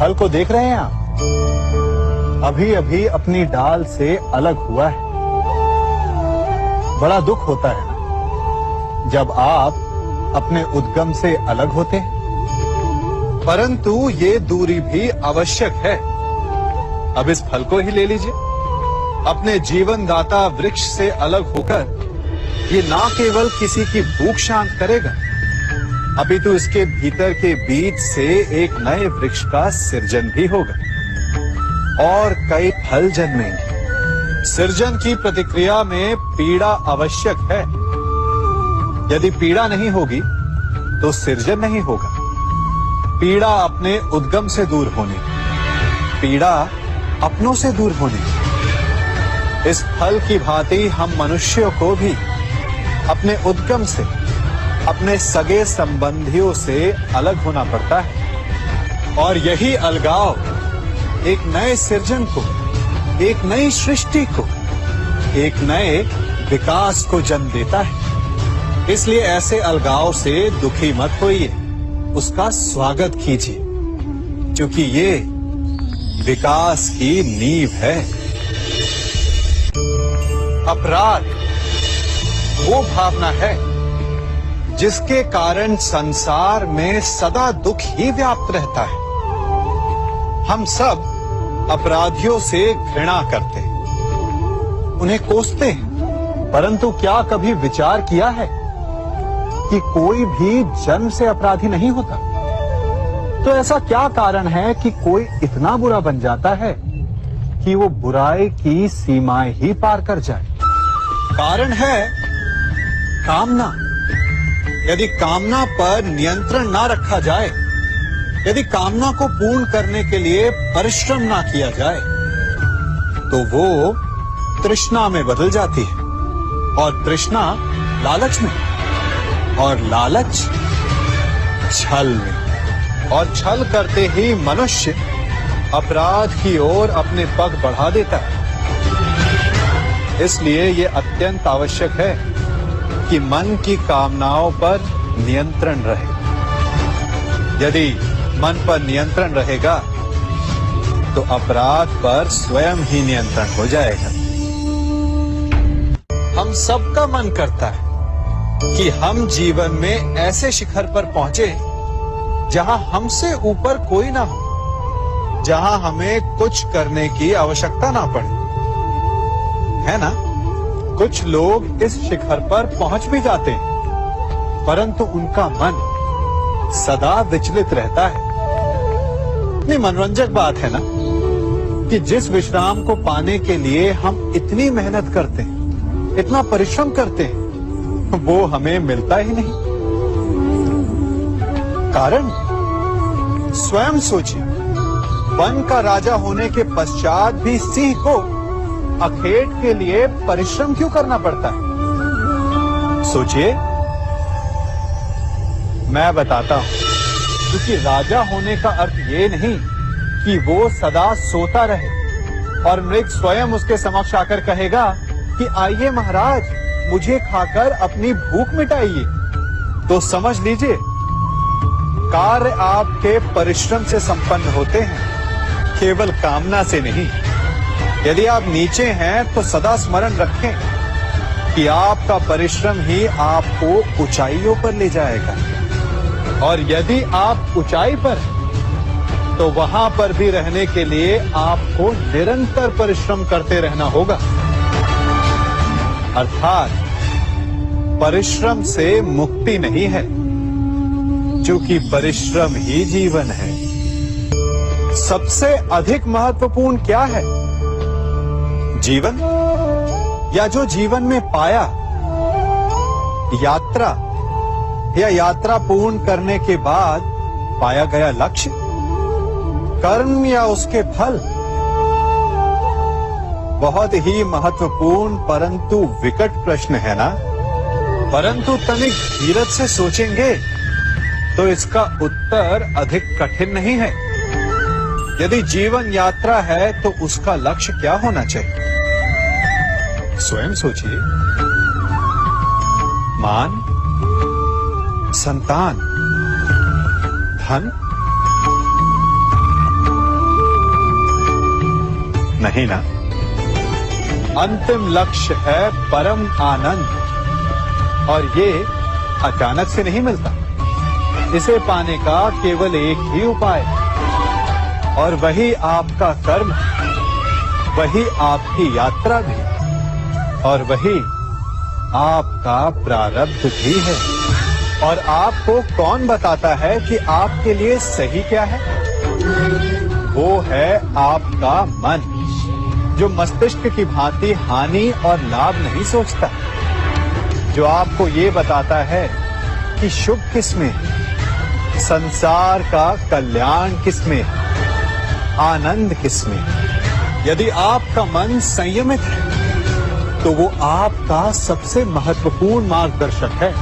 फल को देख रहे हैं आप? अभी अभी अपनी डाल से अलग हुआ है। बड़ा दुख होता है जब आप अपने उद्गम से अलग होते हैं, परंतु ये दूरी भी आवश्यक है। अब इस फल को ही ले लीजिए। अपने जीवनदाता वृक्ष से अलग होकर ये ना केवल किसी की भूख शांत करेगा, अपितु इसके भीतर के बीज से एक नए वृक्ष का सृजन भी होगा और कई फल जन्मेंगे। सृजन की प्रतिक्रिया में पीड़ा आवश्यक है। यदि पीड़ा नहीं होगी तो सृजन नहीं होगा। पीड़ा अपने उद्गम से दूर होने, पीड़ा अपनों से दूर होने। इस फल की भांति हम मनुष्यों को भी अपने उद्गम से, अपने सगे संबंधियों से अलग होना पड़ता है। और यही अलगाव एक नए सृजन को, एक नई सृष्टि को, एक नए विकास को जन्म देता है। इसलिए ऐसे अलगाव से दुखी मत होइए, उसका स्वागत कीजिए, क्योंकि ये विकास की नींव है। अपराध वो भावना है जिसके कारण संसार में सदा दुख ही व्याप्त रहता है। हम सब अपराधियों से घृणा करते हैं, उन्हें कोसते हैं, परंतु क्या कभी विचार किया है कि कोई भी जन्म से अपराधी नहीं होता? तो ऐसा क्या कारण है कि कोई इतना बुरा बन जाता है कि वो बुराई की सीमाएं ही पार कर जाए? कारण है कामना। यदि कामना पर नियंत्रण ना रखा जाए, यदि कामना को पूर्ण करने के लिए परिश्रम ना किया जाए, तो वो तृष्णा में बदल जाती है, और तृष्णा लालच में, और लालच छल में, और छल करते ही मनुष्य अपराध की ओर अपने पग बढ़ा देता है। इसलिए ये अत्यंत आवश्यक है कि मन की कामनाओं पर नियंत्रण रहे। यदि मन पर नियंत्रण रहेगा तो अपराध पर स्वयं ही नियंत्रण हो जाएगा। हम सबका मन करता है कि हम जीवन में ऐसे शिखर पर पहुंचे जहां हमसे ऊपर कोई ना हो, जहां हमें कुछ करने की आवश्यकता ना पड़े, है ना? कुछ लोग इस शिखर पर पहुंच भी जाते हैं, परंतु उनका मन सदा विचलित रहता है। इतनी मनोरंजक बात है ना कि जिस विश्राम को पाने के लिए हम इतनी मेहनत करते हैं, इतना परिश्रम करते हैं, वो हमें मिलता ही नहीं। कारण स्वयं सोचिए, वन का राजा होने के पश्चात भी सिंह को अखेट के लिए परिश्रम क्यों करना पड़ता है? सोचिए। मैं बताता हूं, क्योंकि राजा होने का अर्थ ये नहीं कि वो सदा सोता रहे और मृग स्वयं उसके समक्ष आकर कहेगा कि आइए महाराज, मुझे खाकर अपनी भूख मिटाइए। तो समझ लीजिए, कार्य आपके परिश्रम से संपन्न होते हैं, केवल कामना से नहीं। यदि आप नीचे हैं तो सदा स्मरण रखें कि आपका परिश्रम ही आपको ऊंचाइयों पर ले जाएगा, और यदि आप ऊंचाई पर हैं तो वहां पर भी रहने के लिए आपको निरंतर परिश्रम करते रहना होगा। अर्थात परिश्रम से मुक्ति नहीं है, क्योंकि परिश्रम ही जीवन है। सबसे अधिक महत्वपूर्ण क्या है? जीवन, या जो जीवन में पाया, यात्रा, या यात्रा पूर्ण करने के बाद पाया गया लक्ष्य, कर्म या उसके फल? बहुत ही महत्वपूर्ण परंतु विकट प्रश्न है ना? परंतु तनिक धीरज से सोचेंगे तो इसका उत्तर अधिक कठिन नहीं है। यदि जीवन यात्रा है तो उसका लक्ष्य क्या होना चाहिए? स्वयं सोचिए। मान, संतान, धन, नहीं ना? अंतिम लक्ष्य है परम आनंद, और ये अचानक से नहीं मिलता। इसे पाने का केवल एक ही उपाय, और वही आपका कर्म, वही आपकी यात्रा भी, और वही आपका प्रारब्ध भी है। और आपको कौन बताता है कि आपके लिए सही क्या है? वो है आपका मन, जो मस्तिष्क की भांति हानि और लाभ नहीं सोचता, जो आपको ये बताता है कि शुभ किसमें, संसार का कल्याण किसमें, आनंद किसमें। यदि आपका मन संयमित है तो वो आपका सबसे महत्वपूर्ण मार्गदर्शक है,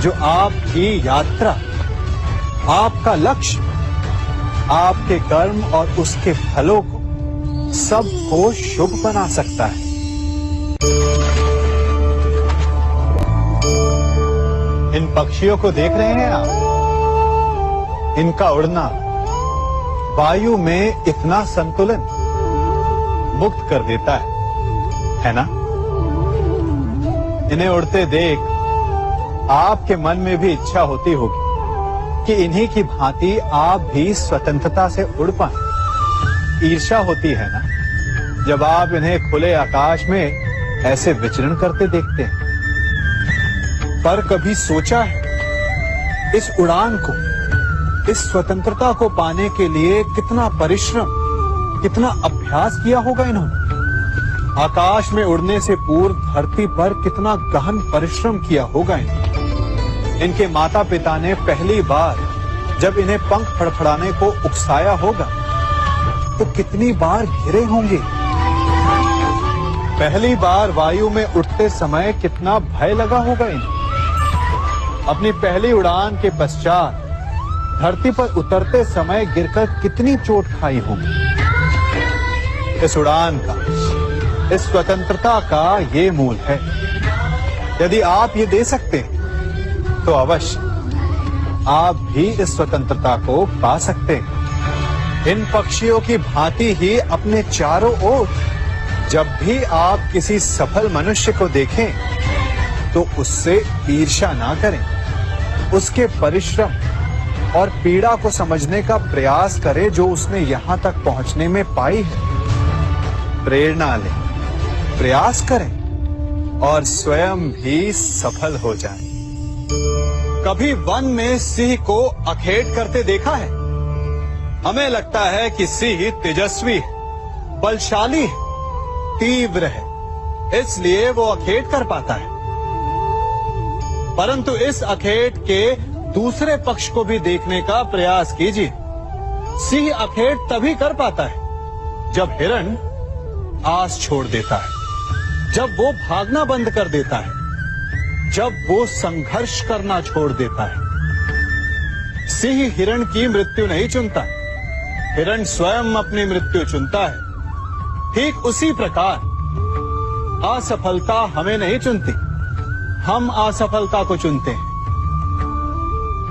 जो आपकी यात्रा, आपका लक्ष्य, आपके कर्म और उसके फलों को सबको शुभ बना सकता है। इन पक्षियों को देख रहे हैं आप? इनका उड़ना वायु में इतना संतुलन मुक्त कर देता है ना? इन्हें उड़ते देख आपके मन में भी इच्छा होती होगी कि इन्हीं की भांति आप भी स्वतंत्रता से उड़ पाएं। ईर्ष्या होती है ना, जब आप इन्हें खुले आकाश में ऐसे विचरण करते देखते हैं। पर कभी सोचा है इस उड़ान को, इस स्वतंत्रता को पाने के लिए कितना परिश्रम, कितना अभ्यास किया होगा इन्होंने? आकाश में उड़ने से पूर्व धरती पर कितना गहन परिश्रम किया होगा इनके माता पिता ने पहली बार जब इन्हें पंख फड़फड़ाने को उकसाया होगा तो कितनी बार घिरे होंगे। पहली बार वायु में उड़ते समय कितना भय लगा होगा इन्हें। अपनी पहली उड़ान के पश्चात धरती पर उतरते समय गिरकर कितनी चोट खाई होगी। इस उड़ान का, इस स्वतंत्रता का ये मूल है। यदि आप ये दे सकते हैं तो अवश्य आप भी इस स्वतंत्रता को पा सकते हैं। इन पक्षियों की भांति ही अपने चारों ओर जब भी आप किसी सफल मनुष्य को देखें तो उससे ईर्ष्या ना करें, उसके परिश्रम और पीड़ा को समझने का प्रयास करें जो उसने यहां तक पहुंचने में पाई है। प्रेरणा लें, प्रयास करें और स्वयं भी सफल हो जाएं। कभी वन में सिंह को अखेट करते देखा है? हमें लगता है कि सिंह तेजस्वी है, बलशाली है, तीव्र है, इसलिए वो अखेट कर पाता है। परंतु इस अखेट के दूसरे पक्ष को भी देखने का प्रयास कीजिए। सिंह अखेट तभी कर पाता है जब हिरण आस छोड़ देता है, जब वो भागना बंद कर देता है, जब वो संघर्ष करना छोड़ देता है। सिंह हिरण की मृत्यु नहीं चुनता, हिरण स्वयं अपनी मृत्यु चुनता है। ठीक उसी प्रकार असफलता हमें नहीं चुनती, हम असफलता को चुनते हैं।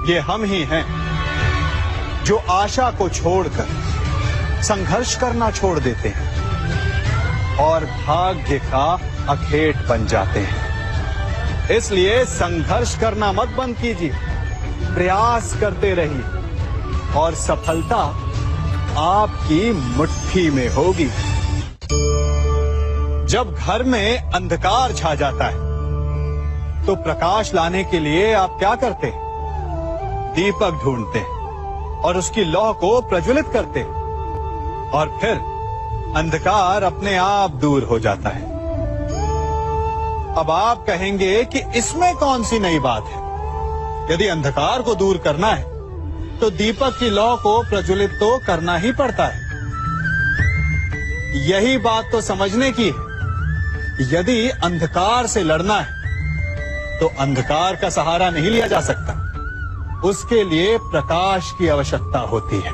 ये हम ही हैं जो आशा को छोड़कर संघर्ष करना छोड़ देते हैं और भाग्य का अखेट बन जाते हैं। इसलिए संघर्ष करना मत बंद कीजिए, प्रयास करते रहिए और सफलता आपकी मुट्ठी में होगी। जब घर में अंधकार छा जाता है तो प्रकाश लाने के लिए आप क्या करते हैं? दीपक ढूंढते हैं और उसकी लौ को प्रज्वलित करते हैं और फिर अंधकार अपने आप दूर हो जाता है। अब आप कहेंगे कि इसमें कौन सी नई बात है? यदि अंधकार को दूर करना है तो दीपक की लौ को प्रज्वलित तो करना ही पड़ता है। यही बात तो समझने की है। यदि अंधकार से लड़ना है तो अंधकार का सहारा नहीं लिया जा सकता, उसके लिए प्रकाश की आवश्यकता होती है।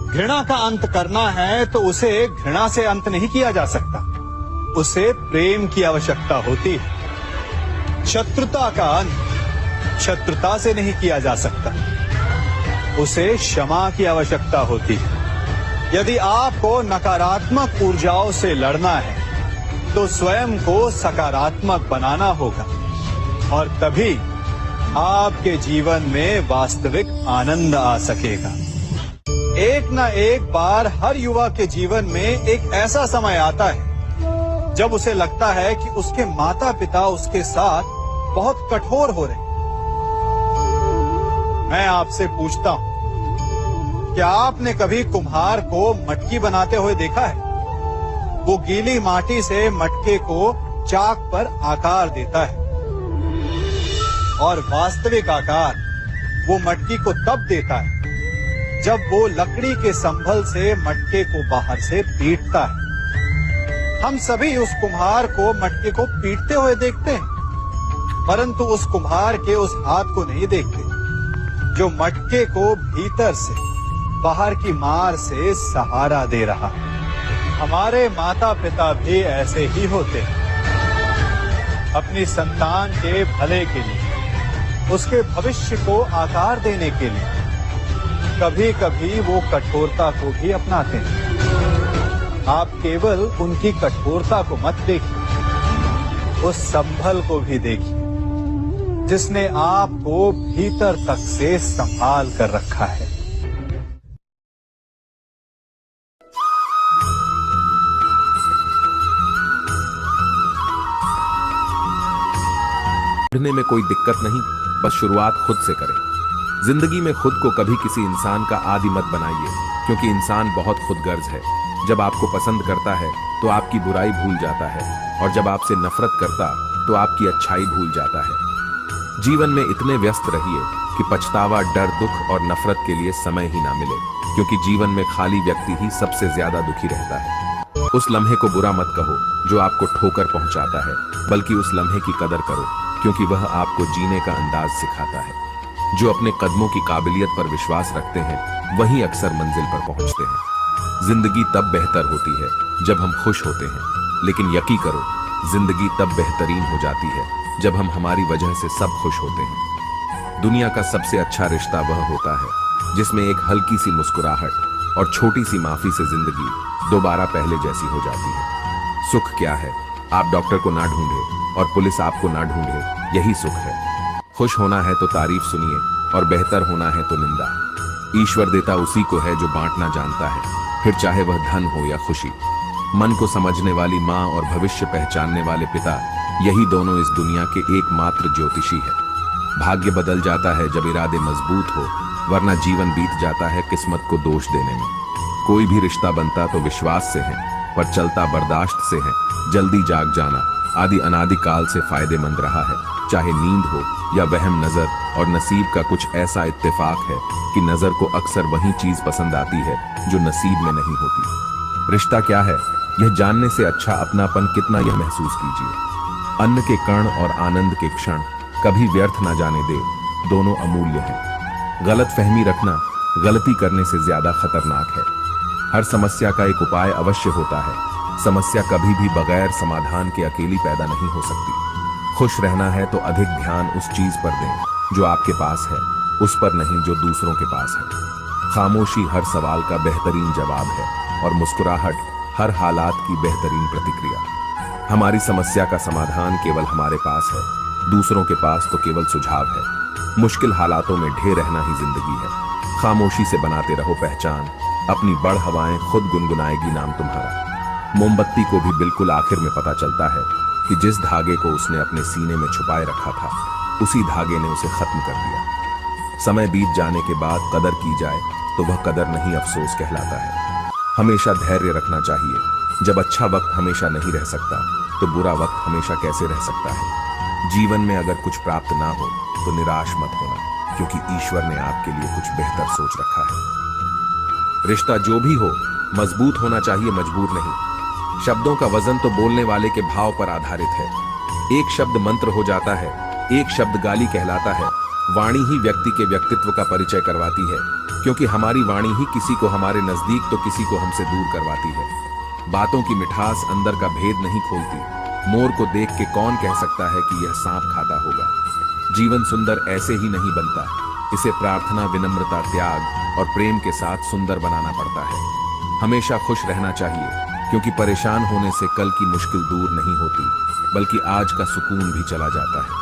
घृणा का अंत करना है तो उसे घृणा से अंत नहीं किया जा सकता, उसे प्रेम की आवश्यकता होती है। शत्रुता का अंत शत्रुता से नहीं किया जा सकता, उसे क्षमा की आवश्यकता होती है। यदि आपको नकारात्मक ऊर्जाओं से लड़ना है तो स्वयं को सकारात्मक बनाना होगा और तभी आपके जीवन में वास्तविक आनंद आ सकेगा। एक न एक बार हर युवा के जीवन में एक ऐसा समय आता है जब उसे लगता है कि उसके माता पिता उसके साथ बहुत कठोर हो रहे हैं। मैं आपसे पूछता हूं, क्या आपने कभी कुम्हार को मटकी बनाते हुए देखा है? वो गीली माटी से मटके को चाक पर आकार देता है और वास्तविक आकार वो मटकी को तब देता है जब वो लकड़ी के संभल से मटके को बाहर से पीटता है। हम सभी उस कुम्हार को मटके को पीटते हुए देखते हैं, परंतु उस कुम्हार के उस हाथ को नहीं देखते जो मटके को भीतर से बाहर की मार से सहारा दे रहा है। हमारे माता पिता भी ऐसे ही होते हैं। अपनी संतान के भले के लिए, उसके भविष्य को आकार देने के लिए कभी कभी वो कठोरता को भी अपनाते हैं। आप केवल उनकी कठोरता को मत देखिए, उस संभल को भी देखिए जिसने आपको भीतर तक से संभाल कर रखा है। पढ़ने में कोई दिक्कत नहीं, बस शुरुआत खुद से करें। जिंदगी में खुद को कभी किसी इंसान का आदी मत बनाइए, क्योंकि इंसान बहुत खुदगर्ज है। जब आपको पसंद करता है तो आपकी बुराई भूल जाता है, और जब आपसे नफरत करता तो आपकी अच्छाई भूल जाता है। जीवन में इतने व्यस्त रहिए कि पछतावा, डर, दुख और नफरत के लिए समय ही ना मिले, क्योंकि जीवन में खाली व्यक्ति ही सबसे ज्यादा दुखी रहता है। उस लम्हे को बुरा मत कहो जो आपको ठोकर पहुंचाता है, बल्कि उस लम्हे की कदर करो, क्योंकि वह आपको जीने का अंदाज सिखाता है। जो अपने कदमों की काबिलियत पर विश्वास रखते हैं वही अक्सर मंजिल पर पहुंचते हैं। जिंदगी तब बेहतर होती है जब हम खुश होते हैं, लेकिन यकीन करो जिंदगी तब बेहतरीन हो जाती है जब हम हमारी वजह से सब खुश होते हैं। दुनिया का सबसे अच्छा रिश्ता वह होता है जिसमें एक हल्की सी मुस्कुराहट और छोटी सी माफी से जिंदगी दोबारा पहले जैसी हो जाती है। सुख क्या है? आप डॉक्टर को ना ढूंढे और पुलिस आपको ना ढूंढे, यही सुख है। खुश होना है तो तारीफ सुनिए, और बेहतर होना है तो निंदा। ईश्वर देता उसी को है जो बांटना जानता है, फिर चाहे वह धन हो या खुशी। मन को समझने वाली माँ और भविष्य पहचानने वाले पिता, यही दोनों इस दुनिया के एकमात्र ज्योतिषी है। भाग्य बदल जाता है जब इरादे मजबूत हो, वरना जीवन बीत जाता है किस्मत को दोष देने में। कोई भी रिश्ता बनता तो विश्वास से है, पर चलता बर्दाश्त से है। जल्दी जाग जाना आदि अनादि काल से फायदेमंद रहा है, चाहे नींद हो या वहम नजर। और नसीब का कुछ ऐसा इत्तेफाक है कि नजर को अक्सर वही चीज पसंद आती है जो नसीब में नहीं होती। रिश्ता क्या है, यह जानने से अच्छा अपनापन कितना यह महसूस कीजिए। अन्न के कण और आनंद के क्षण कभी व्यर्थ ना जाने दे, दोनों अमूल्य हैं। गलत फहमी रखना गलती करने से ज्यादा खतरनाक है। हर समस्या का एक उपाय अवश्य होता है। समस्या कभी भी बगैर समाधान के अकेली पैदा नहीं हो सकती। खुश रहना है तो अधिक ध्यान उस चीज पर दें जो आपके पास है, उस पर नहीं जो दूसरों के पास है। खामोशी हर सवाल का बेहतरीन जवाब है, और मुस्कुराहट हर हालात की बेहतरीन प्रतिक्रिया। हमारी समस्या का समाधान केवल हमारे पास है, दूसरों के पास तो केवल सुझाव है। मुश्किल हालातों में ढेर रहना ही जिंदगी है। खामोशी से बनाते रहो पहचान, अपनी बढ़ हवाएं खुद गुनगुनाएगी नाम तुम्हारा। मोमबत्ती को भी बिल्कुल आखिर में पता चलता है कि जिस धागे को उसने अपने सीने में छुपाए रखा था, उसी धागे ने उसे खत्म कर दिया। समय बीत जाने के बाद कदर की जाए तो वह कदर नहीं, अफसोस कहलाता है। हमेशा धैर्य रखना चाहिए। जब अच्छा वक्त हमेशा नहीं रह सकता, तो बुरा वक्त हमेशा कैसे रह सकता है। जीवन में अगर कुछ प्राप्त ना हो तो निराश मत होना, क्योंकि ईश्वर ने आपके लिए कुछ बेहतर सोच रखा है। रिश्ता जो भी हो मजबूत होना चाहिए, मजबूर नहीं। शब्दों का वजन तो बोलने वाले के भाव पर आधारित है। एक शब्द मंत्र हो जाता है, एक शब्द गाली कहलाता है। वाणी ही व्यक्ति के व्यक्तित्व का परिचय करवाती है, क्योंकि हमारी वाणी ही किसी को हमारे नजदीक तो किसी को हमसे दूर करवाती है। बातों की मिठास अंदर का भेद नहीं खोलती। मोर को देख के कौन कह सकता है कि यह सांप खाता होगा। जीवन सुंदर ऐसे ही नहीं बनता, इसे प्रार्थना, विनम्रता, त्याग और प्रेम के साथ सुंदर बनाना पड़ता है। हमेशा खुश रहना चाहिए, क्योंकि परेशान होने से कल की मुश्किल दूर नहीं होती, बल्कि आज का सुकून भी चला जाता है।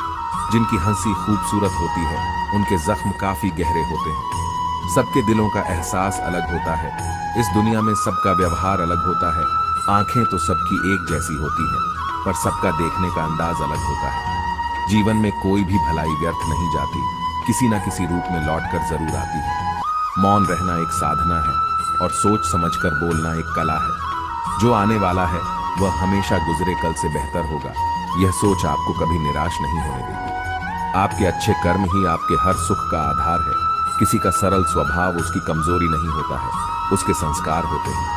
जिनकी हंसी खूबसूरत होती है, उनके जख्म काफी गहरे होते हैं। सबके दिलों का एहसास अलग होता है। इस दुनिया में सबका व्यवहार अलग होता है। आंखें तो सबकी एक जैसी होती हैं, पर सबका देखने का अंदाज अलग होता है। जीवन में कोई भी भलाई व्यर्थ नहीं जाती, किसी न किसी रूप में लौटकर जरूर आती है। मौन रहना एक साधना है और सोच समझकर बोलना एक कला है। जो आने वाला है वह हमेशा गुजरे कल से बेहतर होगा। यह सोच आपको कभी निराश नहीं होने देगी। आपके अच्छे कर्म ही आपके हर सुख का आधार है। किसी का सरल स्वभाव उसकी कमजोरी नहीं होता है, उसके संस्कार होते हैं।